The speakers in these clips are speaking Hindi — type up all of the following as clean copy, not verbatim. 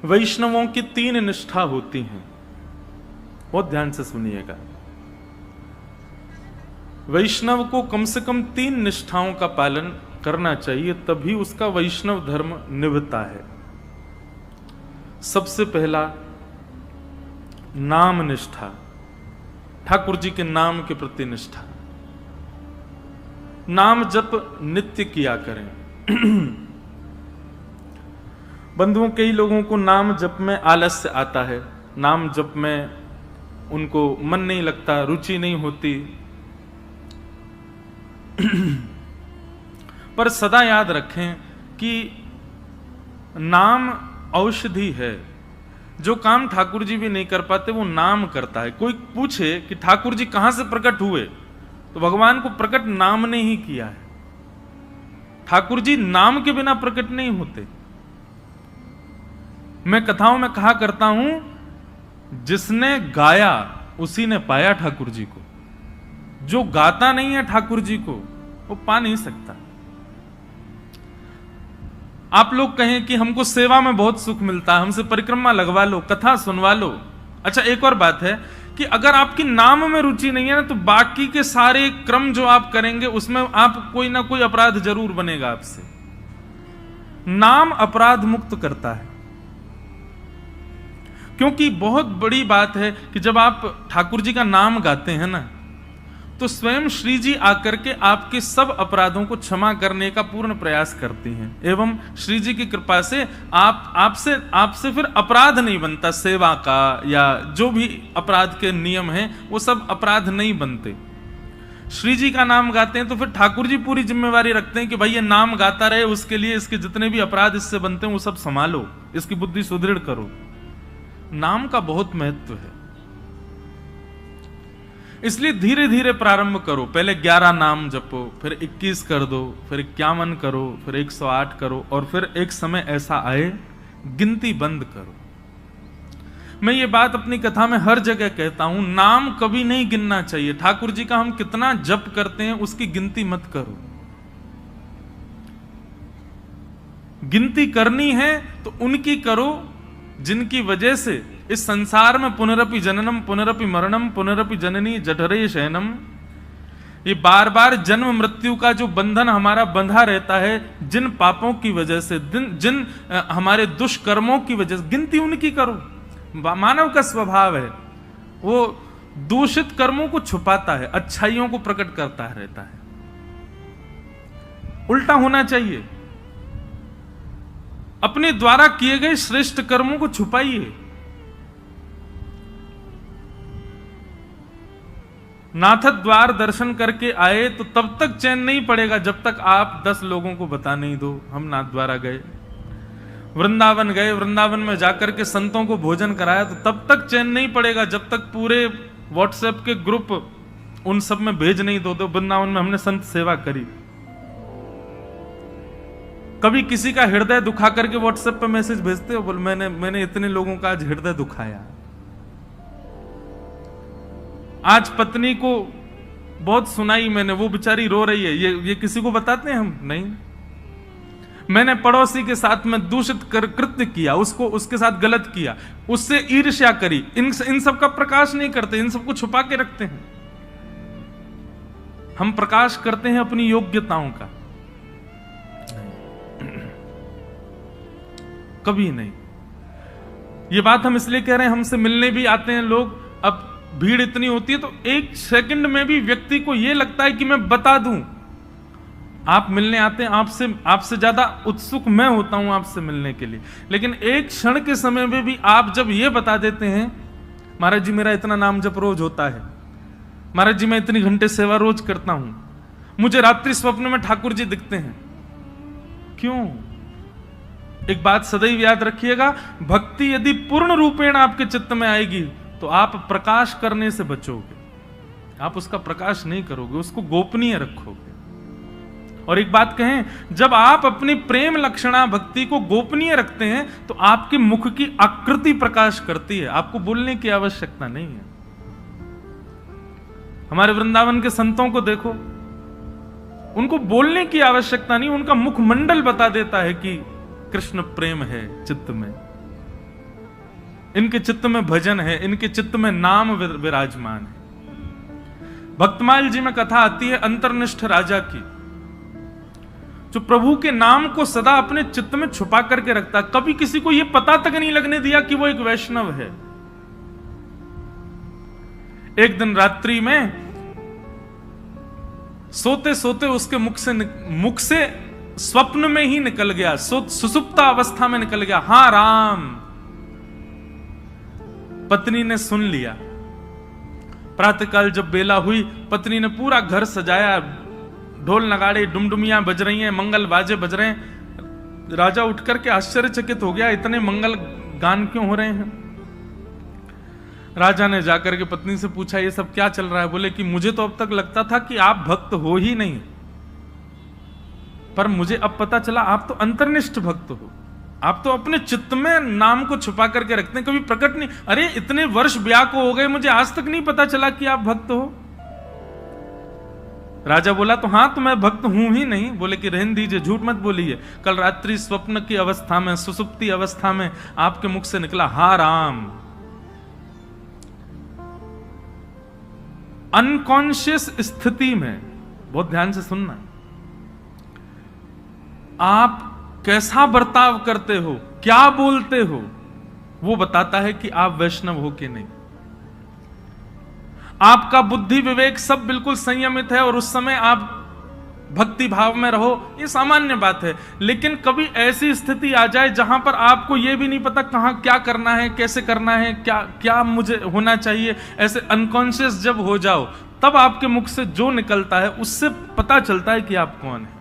वैष्णवों की 3 निष्ठा होती हैं, बहुत ध्यान से सुनिएगा। वैष्णव को कम से कम 3 निष्ठाओं का पालन करना चाहिए, तभी उसका वैष्णव धर्म निभता है। सबसे पहला नाम निष्ठा, ठाकुर जी के नाम के प्रति निष्ठा। नाम जप नित्य किया करें। बंधुओं, कई लोगों को नाम जप में आलस्य आता है, नाम जप में उनको मन नहीं लगता, रुचि नहीं होती। पर सदा याद रखें कि नाम औषधि है। जो काम ठाकुर जी भी नहीं कर पाते वो नाम करता है। कोई पूछे कि ठाकुर जी कहां से प्रकट हुए, तो भगवान को प्रकट नाम ने ही किया है। ठाकुर जी नाम के बिना प्रकट नहीं होते। मैं कथाओं में कहा करता हूं, जिसने गाया उसी ने पाया ठाकुर जी को। जो गाता नहीं है ठाकुर जी को, वो पा नहीं सकता। आप लोग कहें कि हमको सेवा में बहुत सुख मिलता है, हमसे परिक्रमा लगवा लो, कथा सुनवा लो। अच्छा, एक और बात है कि अगर आपकी नाम में रुचि नहीं है ना, तो बाकी के सारे क्रम जो आप करेंगे उसमें आप कोई ना कोई अपराध जरूर बनेगा आपसे। नाम अपराध मुक्त करता है। क्योंकि बहुत बड़ी बात है कि जब आप ठाकुर जी का नाम गाते हैं ना, तो स्वयं श्री जी आकर के आपके सब अपराधों को क्षमा करने का पूर्ण प्रयास करती हैं। एवं श्री जी की कृपा से आपसे फिर अपराध नहीं बनता। सेवा का या जो भी अपराध के नियम हैं वो सब अपराध नहीं बनते। श्री जी का नाम गाते हैं तो फिर ठाकुर जी पूरी जिम्मेवारी रखते हैं कि भाई ये नाम गाता रहे, उसके लिए इसके जितने भी अपराध इससे बनते हैं वो सब संभालो, इसकी बुद्धि सुदृढ़ करो। नाम का बहुत महत्व है, इसलिए धीरे धीरे प्रारंभ करो। पहले 11 नाम जपो, फिर 21 कर दो, फिर 51 करो, फिर 108 करो, और फिर एक समय ऐसा आए गिनती बंद करो। मैं ये बात अपनी कथा में हर जगह कहता हूं, नाम कभी नहीं गिनना चाहिए। ठाकुर जी का हम कितना जप करते हैं उसकी गिनती मत करो। गिनती करनी है तो उनकी करो जिनकी वजह से इस संसार में पुनरपि जननम पुनरपि मरणम पुनरपि जननी जठरे शयनम, ये बार बार जन्म मृत्यु का जो बंधन हमारा बंधा रहता है, जिन पापों की वजह से, जिन हमारे दुष्कर्मों की वजह से, गिनती उनकी करो। मानव का स्वभाव है, वो दूषित कर्मों को छुपाता है, अच्छाइयों को प्रकट करता रहता है। उल्टा होना चाहिए। अपने द्वारा किए गए श्रेष्ठ कर्मों को छुपाइए। नाथ द्वार दर्शन करके आए तो तब तक चैन नहीं पड़ेगा जब तक आप 10 लोगों को बता नहीं दो हम नाथ द्वारा गए। वृंदावन गए, वृंदावन में जाकर के संतों को भोजन कराया तो तब तक चैन नहीं पड़ेगा जब तक पूरे व्हाट्सएप के ग्रुप उन सब में भेज नहीं दो वृंदावन में हमने संत सेवा करी। कभी किसी का हृदय दुखा करके व्हाट्सएप पे मैसेज भेजते हो, बोल मैंने इतने लोगों का आज हृदय दुखाया। आज पत्नी को बहुत सुनाई मैंने, वो बेचारी रो रही है, ये किसी को बताते हैं हम? नहीं। मैंने पड़ोसी के साथ में दूषित कृत्य किया, उसके साथ गलत किया, उससे ईर्ष्या करी, इन सब का प्रकाश नहीं करते, इन सबको छुपा के रखते हैं। हम प्रकाश करते हैं अपनी योग्यताओं का, कभी नहीं। ये बात हम इसलिए कह रहे हैं, हमसे मिलने भी आते हैं लोग, अब भीड़ इतनी होती है तो 1 सेकंड में भी व्यक्ति को यह लगता है कि मैं बता दूं। आप मिलने आते हैं, आपसे ज्यादा उत्सुक मैं होता हूं आपसे मिलने के लिए, लेकिन एक क्षण के समय में भी आप जब ये बता देते हैं, महाराज जी मेरा इतना नाम जप रोज होता है, महाराज जी मैं इतनी घंटे सेवा रोज करता हूं, मुझे रात्रि स्वप्न में ठाकुर जी दिखते हैं। क्यों? एक बात सदैव याद रखिएगा, भक्ति यदि पूर्ण रूपेण आपके चित्त में आएगी तो आप प्रकाश करने से बचोगे, आप उसका प्रकाश नहीं करोगे, उसको गोपनीय रखोगे। और एक बात कहें, जब आप अपनी प्रेम लक्षणा भक्ति को गोपनीय रखते हैं तो आपके मुख की आकृति प्रकाश करती है, आपको बोलने की आवश्यकता नहीं है। हमारे वृंदावन के संतों को देखो, उनको बोलने की आवश्यकता नहीं, उनका मुखमंडल बता देता है कि कृष्ण प्रेम है चित्त में। इनके चित्त में भजन है, इनके चित्त में नाम विराजमान है। भक्तमाल जी में कथा आती है अंतर्निष्ठ राजा की, जो प्रभु के नाम को सदा अपने चित्त में छुपा करके रखता, कभी किसी को यह पता तक नहीं लगने दिया कि वो एक वैष्णव है। एक दिन रात्रि में सोते सोते उसके मुख से स्वप्न में ही निकल गया, सुसुप्ता अवस्था में निकल गया, हां राम। पत्नी ने सुन लिया। प्रातःकाल जब बेला हुई, पत्नी ने पूरा घर सजाया, ढोल नगाड़े डुमडुमियां बज रही हैं, मंगल बाजे बज रहे हैं। राजा उठ करके आश्चर्यचकित हो गया, इतने मंगल गान क्यों हो रहे हैं। राजा ने जाकर के पत्नी से पूछा, ये सब क्या चल रहा है। बोले कि मुझे तो अब तक लगता था कि आप भक्त हो ही नहीं, पर मुझे अब पता चला आप तो अंतर्निष्ठ भक्त हो। आप तो अपने चित्त में नाम को छुपा करके रखते हैं, कभी प्रकट नहीं। अरे इतने वर्ष ब्याह को हो गए, मुझे आज तक नहीं पता चला कि आप भक्त हो। राजा बोला, तो हां, तो मैं भक्त हूं ही नहीं। बोले कि रहने दीजिए, झूठ मत बोलिए। कल रात्रि स्वप्न की अवस्था में, सुसुप्ति अवस्था में आपके मुख से निकला हा राम। अनकॉन्शियस स्थिति में, बहुत ध्यान से सुनना, आप कैसा बर्ताव करते हो, क्या बोलते हो, वो बताता है कि आप वैष्णव हो कि नहीं। आपका बुद्धि विवेक सब बिल्कुल संयमित है और उस समय आप भक्ति भाव में रहो, ये सामान्य बात है। लेकिन कभी ऐसी स्थिति आ जाए जहां पर आपको यह भी नहीं पता कहां क्या करना है, कैसे करना है, क्या क्या मुझे होना चाहिए, ऐसे अनकॉन्शियस जब हो जाओ, तब आपके मुख से जो निकलता है उससे पता चलता है कि आप कौन है।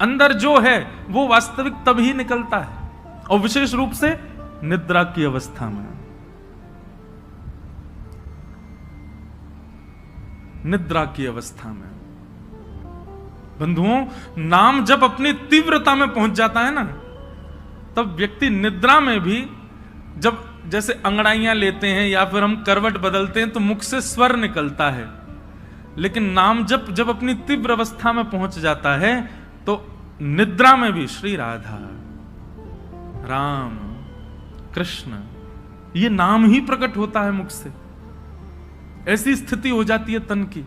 अंदर जो है वो वास्तविक तभी निकलता है, और विशेष रूप से निद्रा की अवस्था में। निद्रा की अवस्था में बंधुओं, नाम जब अपनी तीव्रता में पहुंच जाता है ना, तब व्यक्ति निद्रा में भी, जब जैसे अंगड़ाइयां लेते हैं या फिर हम करवट बदलते हैं तो मुख से स्वर निकलता है, लेकिन नाम जब अपनी तीव्र अवस्था में पहुंच जाता है तो निद्रा में भी श्री राधा, राम, कृष्ण, ये नाम ही प्रकट होता है मुख से। ऐसी स्थिति हो जाती है तन की।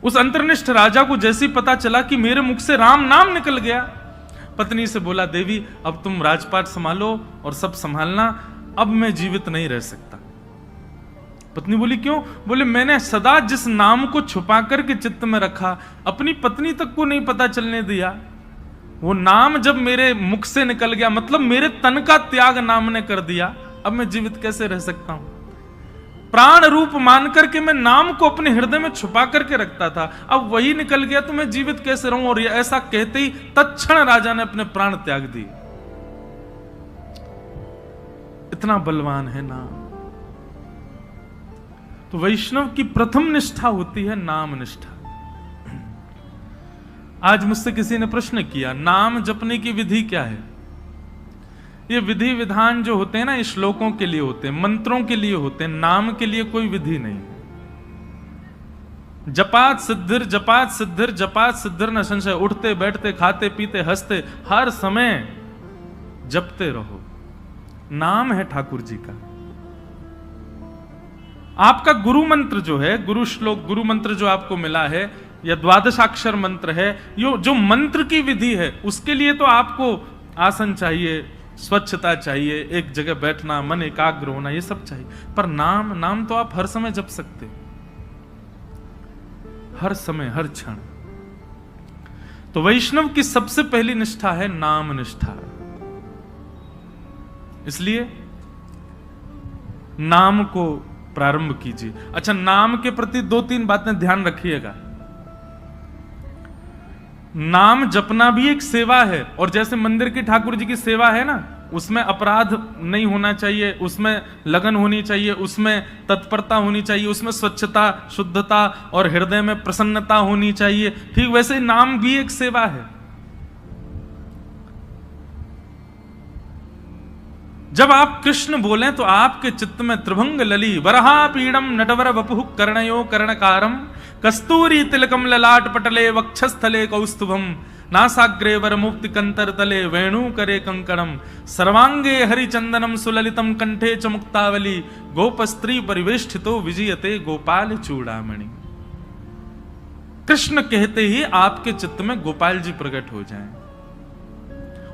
उस अंतर्निष्ठ राजा को जैसे पता चला कि मेरे मुख से राम नाम निकल गया, पत्नी से बोला, देवी अब तुम राजपाट संभालो और सब संभालना, अब मैं जीवित नहीं रह सकता। पत्नी बोली, क्यों? बोले, मैंने सदा जिस नाम को छुपा करके चित्त में रखा, अपनी पत्नी तक को नहीं पता चलने दिया, वो नाम जब मेरे मुख से निकल गया, मतलब मेरे तन का त्याग नाम ने कर दिया, अब मैं जीवित कैसे रह सकता हूं। प्राण रूप मान करके मैं नाम को अपने हृदय में छुपा करके रखता था, अब वही निकल गया तो मैं जीवित कैसे रहूं। और ऐसा कहते ही तत्क्षण राजा ने अपने प्राण त्याग दिए। इतना बलवान है नाम। तो वैष्णव की प्रथम निष्ठा होती है नाम निष्ठा। आज मुझसे किसी ने प्रश्न किया, नाम जपने की विधि क्या है? ये विधि विधान जो होते हैं ना, ये श्लोकों के लिए होते हैं, मंत्रों के लिए होते हैं, नाम के लिए कोई विधि नहीं। जपात सिद्धिर जपात सिद्धिर जपात सिद्धिर न संशय। उठते बैठते खाते पीते हंसते हर समय जपते रहो, नाम है ठाकुर जी का। आपका गुरु मंत्र जो है, गुरु श्लोक, गुरु मंत्र जो आपको मिला है, या द्वादशाक्षर मंत्र है, यो जो मंत्र की विधि है, उसके लिए तो आपको आसन चाहिए, स्वच्छता चाहिए, एक जगह बैठना, मन एकाग्र होना, ये सब चाहिए। पर नाम तो आप हर समय जप सकते, हर समय हर क्षण। तो वैष्णव की सबसे पहली निष्ठा है नाम निष्ठा। इसलिए नाम को प्रारंभ कीजिए। अच्छा, नाम के प्रति 2-3 बातें ध्यान रखिएगा। नाम जपना भी एक सेवा है, और जैसे मंदिर की ठाकुर जी की सेवा है ना, उसमें अपराध नहीं होना चाहिए, उसमें लगन होनी चाहिए, उसमें तत्परता होनी चाहिए, उसमें स्वच्छता, शुद्धता और हृदय में प्रसन्नता होनी चाहिए। ठीक वैसे नाम भी एक सेवा है। जब आप कृष्ण बोलें तो आपके चित्त में त्रिभंग लली, वरहा पीड़म नटवर वपुः कर्णयो कर्णकारम, कस्तूरी तिलकम ललाट पटले वक्षस्थले कौस्तुभम, नासाग्रे वर मुक्ति कंतर तले वेणु करे कंकणम सर्वांगे हरिचंदनम सुललितम कंठे च मुक्तावली गोप स्त्री परिवेष्टितो विजयते गोपाल चूड़ामणि। कृष्ण कहते ही आपके चित्त में गोपाल जी प्रकट हो जाएं,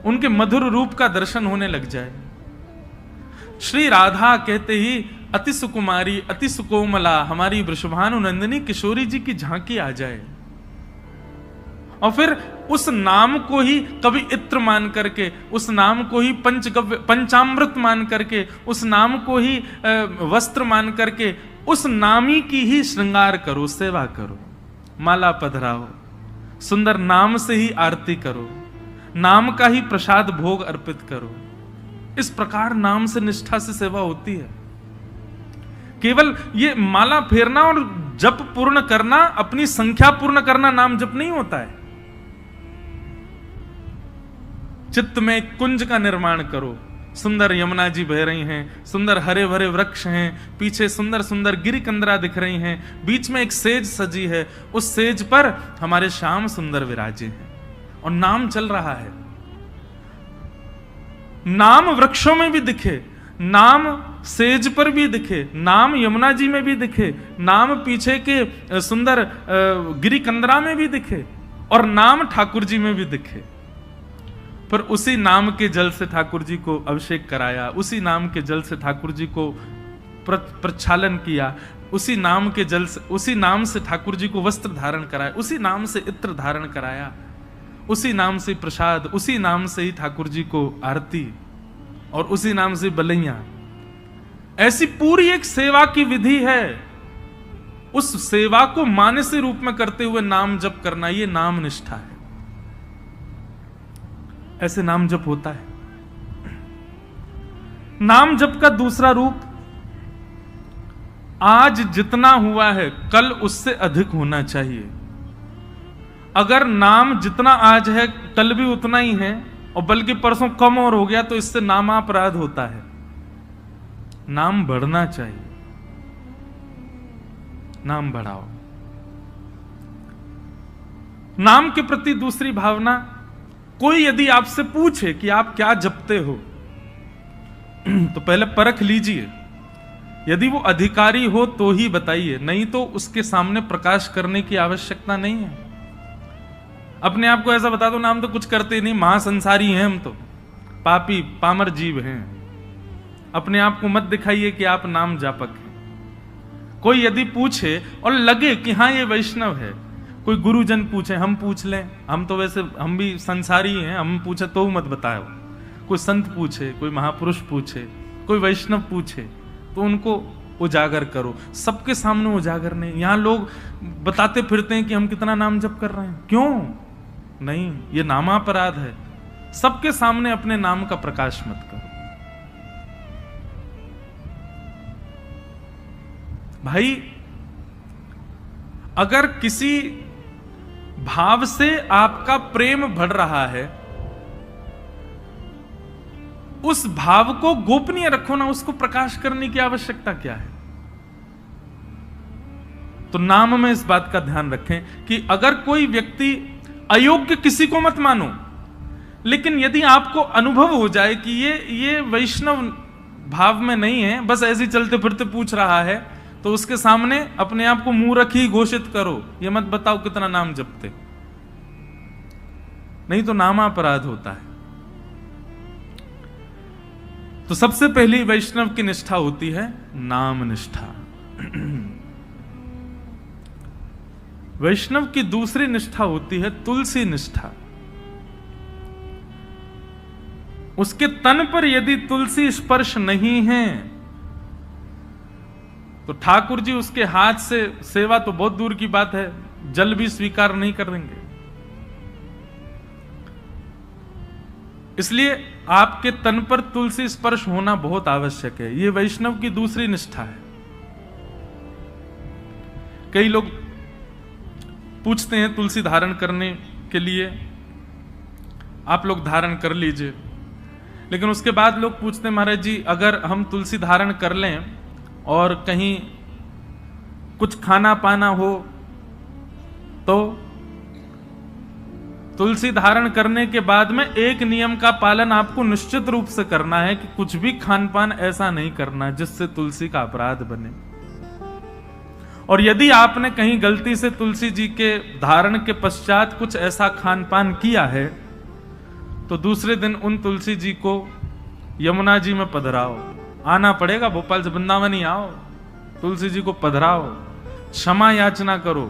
उनके मधुर रूप का दर्शन होने लग जाए। श्री राधा कहते ही अति सुकुमारी अति सुकोमला हमारी वृषभानु नंदिनी किशोरी जी की झांकी आ जाए, और फिर उस नाम को ही कभी इत्र मान करके, उस नाम को ही पंचामृत मान करके, उस नाम को ही वस्त्र मान करके, उस नामी की ही श्रृंगार करो, सेवा करो, माला पधराओ, सुंदर नाम से ही आरती करो, नाम का ही प्रसाद भोग अर्पित करो। इस प्रकार नाम से निष्ठा से सेवा होती है। केवल ये माला फेरना और जप पूर्ण करना, अपनी संख्या पूर्ण करना नाम जप नहीं होता है। चित्त में एक कुंज का निर्माण करो, सुंदर यमुना जी बह रही हैं, सुंदर हरे भरे वृक्ष हैं, पीछे सुंदर सुंदर गिरिकंदरा दिख रही हैं, बीच में एक सेज सजी है, उस सेज पर हमारे श्याम सुंदर विराजे हैं और नाम चल रहा है। नाम वृक्षों में भी दिखे, नाम सेज पर भी दिखे, नाम यमुना जी में भी दिखे, नाम पीछे के सुंदर गिरिकंदरा में भी दिखे, और नाम ठाकुर जी में भी दिखे। पर उसी नाम के जल से ठाकुर जी को अभिषेक कराया, उसी नाम के जल से ठाकुर जी को प्रक्षालन किया, उसी नाम के जल से, उसी नाम से ठाकुर जी को वस्त्र धारण कराया, उसी नाम से इत्र धारण कराया, उसी नाम से प्रसाद, उसी नाम से ही ठाकुर जी को आरती, और उसी नाम से बलैया। ऐसी पूरी एक सेवा की विधि है। उस सेवा को मानसी रूप में करते हुए नाम जप करना, यह नाम निष्ठा है। ऐसे नाम जप होता है। नाम जप का दूसरा रूप, आज जितना हुआ है कल उससे अधिक होना चाहिए। अगर नाम जितना आज है कल भी उतना ही है, और बल्कि परसों कम और हो गया, तो इससे नामापराध होता है। नाम बढ़ना चाहिए, नाम बढ़ाओ। नाम के प्रति दूसरी भावना, कोई यदि आपसे पूछे कि आप क्या जपते हो, तो पहले परख लीजिए। यदि वो अधिकारी हो तो ही बताइए, नहीं तो उसके सामने प्रकाश करने की आवश्यकता नहीं है। अपने आप को ऐसा बता दो, नाम तो कुछ करते ही नहीं, महासंसारी हैं हम, तो पापी पामर जीव हैं। अपने आप को मत दिखाइए कि आप नाम जापक हैं। कोई यदि पूछे और लगे कि हाँ ये वैष्णव है, कोई गुरुजन पूछे, हम पूछ लें, हम तो वैसे हम भी संसारी हैं, हम पूछे तो मत बताओ। कोई संत पूछे, कोई महापुरुष पूछे, कोई वैष्णव पूछे, तो उनको उजागर करो। सबके सामने उजागर नहीं। यहां लोग बताते फिरते हैं कि हम कितना नाम जप कर रहे हैं, क्यों नहीं, ये नामापराध है। सबके सामने अपने नाम का प्रकाश मत करो। भाई, अगर किसी भाव से आपका प्रेम बढ़ रहा है, उस भाव को गोपनीय रखो ना, उसको प्रकाश करने की आवश्यकता क्या है। तो नाम में इस बात का ध्यान रखें कि अगर कोई व्यक्ति अयोग्य, किसी को मत मानो, लेकिन यदि आपको अनुभव हो जाए कि ये वैष्णव भाव में नहीं है, बस ऐसे चलते फिरते पूछ रहा है, तो उसके सामने अपने आप को मूर्ख ही घोषित करो। ये मत बताओ कितना नाम जपते, नहीं तो नामापराध होता है। तो सबसे पहली वैष्णव की निष्ठा होती है नाम निष्ठा। वैष्णव की दूसरी निष्ठा होती है तुलसी निष्ठा। उसके तन पर यदि तुलसी स्पर्श नहीं है, तो ठाकुर जी उसके हाथ से सेवा तो बहुत दूर की बात है, जल भी स्वीकार नहीं कर देंगे। इसलिए आपके तन पर तुलसी स्पर्श होना बहुत आवश्यक है। यह वैष्णव की दूसरी निष्ठा है। कई लोग पूछते हैं तुलसी धारण करने के लिए, आप लोग धारण कर लीजिए, लेकिन उसके बाद लोग पूछते हैं महाराज जी, अगर हम तुलसी धारण कर लें और कहीं कुछ खाना पाना हो तुलसी धारण करने के बाद में एक नियम का पालन आपको निश्चित रूप से करना है कि कुछ भी खान पान ऐसा नहीं करना जिससे तुलसी का अपराध बने। और यदि आपने कहीं गलती से तुलसी जी के धारण के पश्चात कुछ ऐसा खान पान किया है तो दूसरे दिन उन तुलसी जी को यमुना जी में पधराओ, आना पड़ेगा, भोपाल से वृंदावन ही आओ, तुलसी जी को पधराओ, क्षमा याचना करो,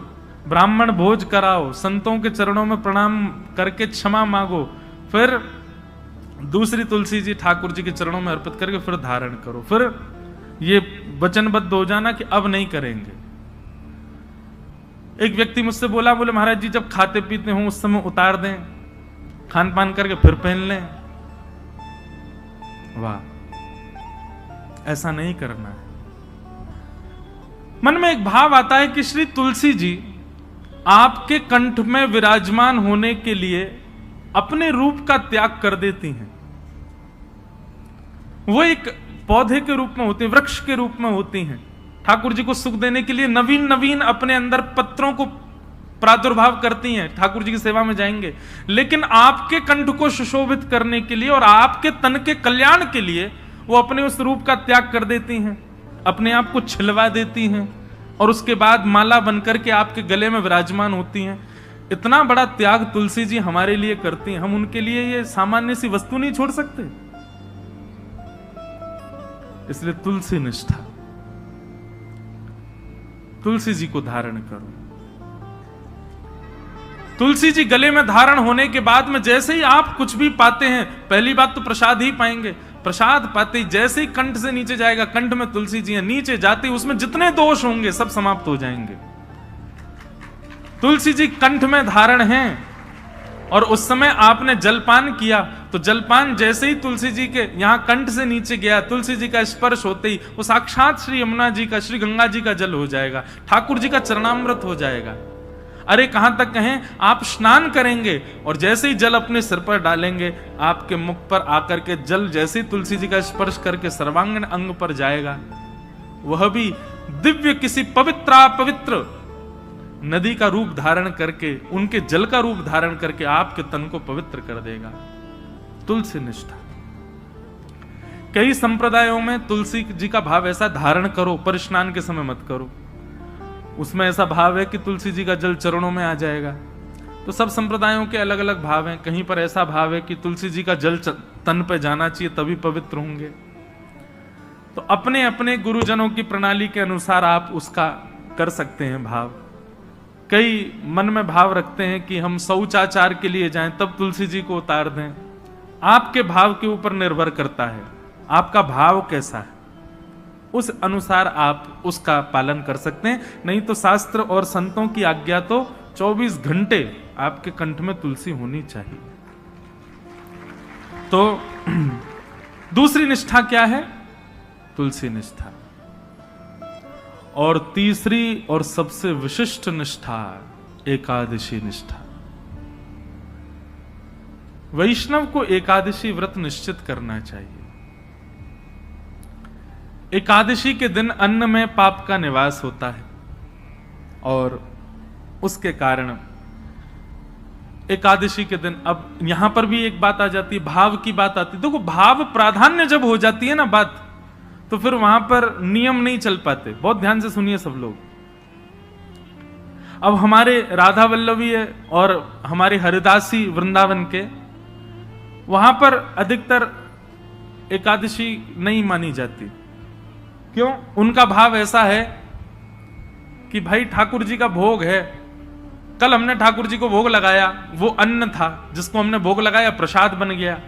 ब्राह्मण भोज कराओ, संतों के चरणों में प्रणाम करके क्षमा मांगो, फिर दूसरी तुलसी जी ठाकुर जी के चरणों में अर्पित करके फिर धारण करो, फिर ये वचनबद्ध हो जाना कि अब नहीं करेंगे। एक व्यक्ति मुझसे बोला, बोले महाराज जी जब खाते पीते हो उस समय उतार दें, खान पान करके फिर पहन लें। वाह, ऐसा नहीं करना है। मन में एक भाव आता है कि श्री तुलसी जी आपके कंठ में विराजमान होने के लिए अपने रूप का त्याग कर देती हैं। वो एक पौधे के रूप में होती हैं, वृक्ष के रूप में होती हैं, ठाकुर जी को सुख देने के लिए नवीन नवीन अपने अंदर पत्रों को प्रादुर्भाव करती हैं, ठाकुर जी की सेवा में जाएंगे। लेकिन आपके कंठ को सुशोभित करने के लिए और आपके तन के कल्याण के लिए वो अपने उस रूप का त्याग कर देती हैं, अपने आप को छिलवा देती हैं और उसके बाद माला बनकर के आपके गले में विराजमान होती हैं। इतना बड़ा त्याग तुलसी जी हमारे लिए करती हैं, हम उनके लिए ये सामान्य सी वस्तु नहीं छोड़ सकते। इसलिए तुलसी निष्ठा, तुलसी जी को धारण करो। तुलसी जी गले में धारण होने के बाद में जैसे ही आप कुछ भी पाते हैं, पहली बात तो प्रसाद ही पाएंगे, प्रसाद पाते ही जैसे ही कंठ से नीचे जाएगा, कंठ में तुलसी जी है, नीचे जाते ही उसमें जितने दोष होंगे सब समाप्त हो जाएंगे। तुलसी जी कंठ में धारण हैं और उस समय आपने जलपान किया तो जलपान जैसे ही तुलसी जी के यहां कंठ से नीचे गया, तुलसी जी का स्पर्श होते ही वो साक्षात श्री यमुना जी का, श्री गंगा जी का जल हो जाएगा, ठाकुर जी का चरणामृत हो जाएगा। अरे कहां तक कहें, आप स्नान करेंगे और जैसे ही जल अपने सिर पर डालेंगे, आपके मुख पर आकर के जल जैसे ही तुलसी जी का स्पर्श करके सर्वांगीण अंग पर जाएगा, वह भी दिव्य किसी पवित्र नदी का रूप धारण करके, उनके जल का रूप धारण करके आपके तन को पवित्र कर देगा। तुलसी निष्ठा। कई संप्रदायों में तुलसी जी का भाव ऐसा धारण करो पर स्नान के समय मत करो, उसमें ऐसा भाव है कि तुलसी जी का जल चरणों में आ जाएगा। तो सब संप्रदायों के अलग अलग भाव हैं। कहीं पर ऐसा भाव है कि तुलसी जी का जल तन पे जाना चाहिए तभी पवित्र होंगे। तो अपने अपने गुरुजनों की प्रणाली के अनुसार आप उसका कर सकते हैं भाव। कई मन में भाव रखते हैं कि हम शौचाचार के लिए जाएं तब तुलसी जी को उतार दें। आपके भाव के ऊपर निर्भर करता है, आपका भाव कैसा है, उस अनुसार आप उसका पालन कर सकते हैं। नहीं तो शास्त्र और संतों की आज्ञा तो 24 घंटे आपके कंठ में तुलसी होनी चाहिए। तो दूसरी निष्ठा क्या है? तुलसी निष्ठा। और तीसरी और सबसे विशिष्ट निष्ठा एकादशी निष्ठा। वैष्णव को एकादशी व्रत निश्चित करना चाहिए। एकादशी के दिन अन्न में पाप का निवास होता है और उसके कारण एकादशी के दिन, अब यहां पर भी एक बात आ जाती है, भाव की बात आती है। देखो, भाव प्राधान्य जब हो जाती है ना बात, तो फिर वहां पर नियम नहीं चल पाते। बहुत ध्यान से सुनिए सब लोग। अब हमारे राधा वल्लभी है और हमारे हरिदासी वृंदावन के, वहां पर अधिकतर एकादशी नहीं मानी जाती। क्यों? उनका भाव ऐसा है कि भाई ठाकुर जी का भोग है, कल हमने ठाकुर जी को भोग लगाया, वो अन्न था जिसको हमने भोग लगाया, प्रसाद बन गया।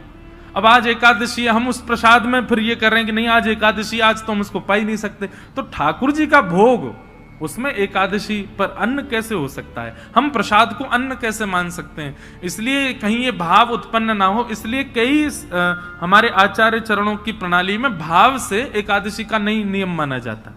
अब आज एकादशी है, हम उस प्रसाद में फिर ये कर रहे हैं कि नहीं आज एकादशी, आज तो हम उसको पा ही नहीं सकते। तो ठाकुर जी का भोग, उसमें एकादशी पर अन्न कैसे हो सकता है? हम प्रसाद को अन्न कैसे मान सकते हैं? इसलिए कहीं ये भाव उत्पन्न ना हो, इसलिए कई हमारे आचार्य चरणों की प्रणाली में भाव से एकादशी का नहीं नियम माना जाता।